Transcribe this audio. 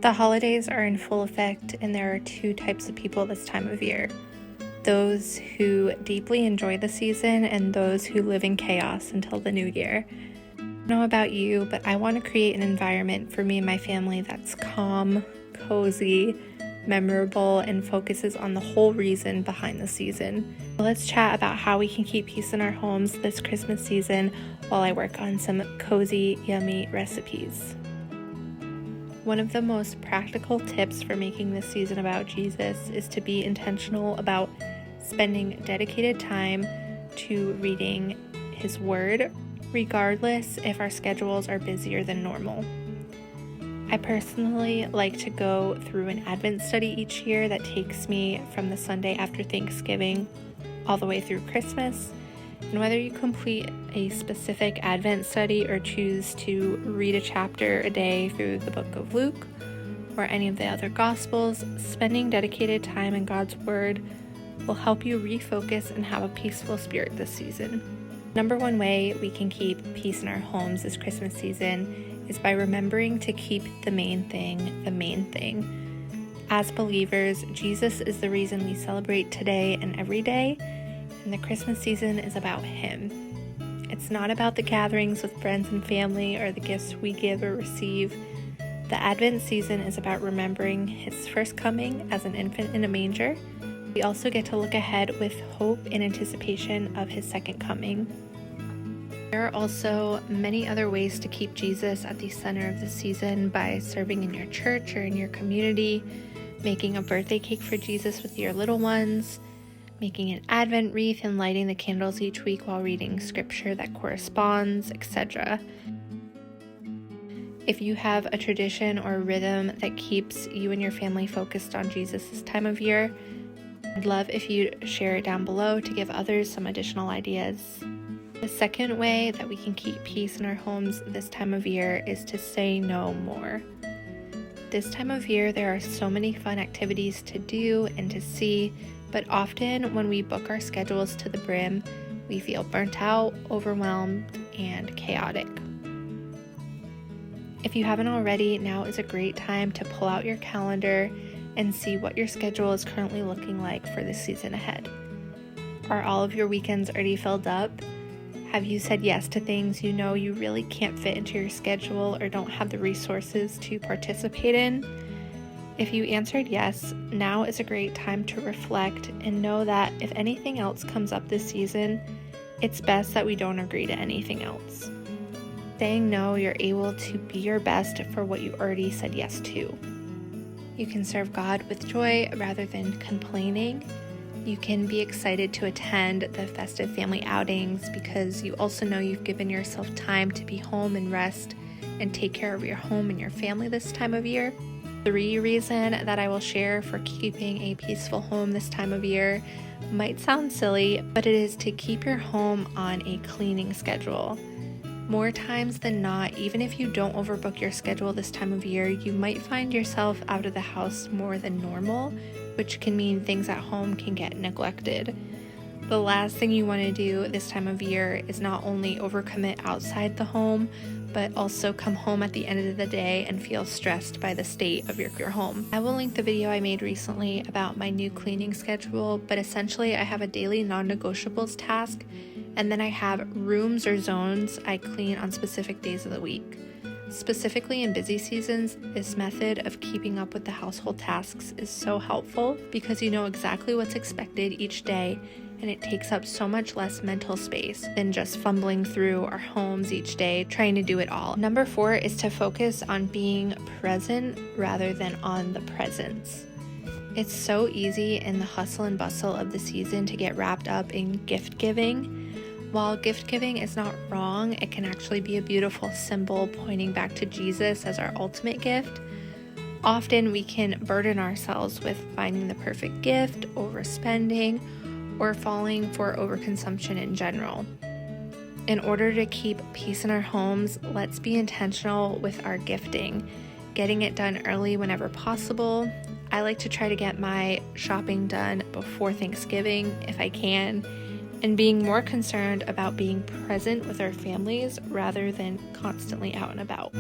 The holidays are in full effect, and there are two types of people this time of year. Those who deeply enjoy the season and those who live in chaos until the new year. I don't know about you, but I want to create an environment for me and my family that's calm, cozy, memorable, and focuses on the whole reason behind the season. Let's chat about how we can keep peace in our homes this Christmas season while I work on some cozy, yummy recipes. One of the most practical tips for making this season about Jesus is to be intentional about spending dedicated time to reading His Word, regardless if our schedules are busier than normal. I personally like to go through an Advent study each year that takes me from the Sunday after Thanksgiving all the way through Christmas. And whether you complete a specific Advent study or choose to read a chapter a day through the book of Luke or any of the other Gospels, spending dedicated time in God's Word will help you refocus and have a peaceful spirit this season. Number one way we can keep peace in our homes this Christmas season is by remembering to keep the main thing the main thing. As believers, Jesus is the reason we celebrate today and every day, and the Christmas season is about Him. It's not about the gatherings with friends and family or the gifts we give or receive. The Advent season is about remembering His first coming as an infant in a manger. We also get to look ahead with hope and anticipation of His second coming. There are also many other ways to keep Jesus at the center of the season by serving in your church or in your community, making a birthday cake for Jesus with your little ones, making an Advent wreath and lighting the candles each week while reading scripture that corresponds, etc. If you have a tradition or a rhythm that keeps you and your family focused on Jesus this time of year, I'd love if you'd share it down below to give others some additional ideas. The second way that we can keep peace in our homes this time of year is to say no more. This time of year, there are so many fun activities to do and to see, but often when we book our schedules to the brim, we feel burnt out, overwhelmed, and chaotic. If you haven't already, now is a great time to pull out your calendar and see what your schedule is currently looking like for the season ahead. Are all of your weekends already filled up? Have you said yes to things you know you really can't fit into your schedule or don't have the resources to participate in? If you answered yes, now is a great time to reflect and know that if anything else comes up this season, it's best that we don't agree to anything else. Saying no, you're able to be your best for what you already said yes to. You can serve God with joy rather than complaining. You can be excited to attend the festive family outings because you also know you've given yourself time to be home and rest and take care of your home and your family this time of year. The reason that I will share for keeping a peaceful home this time of year might sound silly, but it is to keep your home on a cleaning schedule. More times than not, even if you don't overbook your schedule this time of year, you might find yourself out of the house more than normal, which can mean things at home can get neglected. The last thing you want to do this time of year is not only overcommit outside the home, but also come home at the end of the day and feel stressed by the state of your home. I will link the video I made recently about my new cleaning schedule, but essentially I have a daily non-negotiables task, and then I have rooms or zones I clean on specific days of the week. Specifically in busy seasons, this method of keeping up with the household tasks is so helpful because you know exactly what's expected each day, and it takes up so much less mental space than just fumbling through our homes each day trying to do it all. Number 4 is to focus on being present rather than on the presents. It's so easy in the hustle and bustle of the season to get wrapped up in gift giving. While gift giving is not wrong, it can actually be a beautiful symbol pointing back to Jesus as our ultimate gift. Often we can burden ourselves with finding the perfect gift, overspending, or falling for overconsumption in general. In order to keep peace in our homes, let's be intentional with our gifting, getting it done early whenever possible. I like to try to get my shopping done before Thanksgiving if I can, and being more concerned about being present with our families rather than constantly out and about.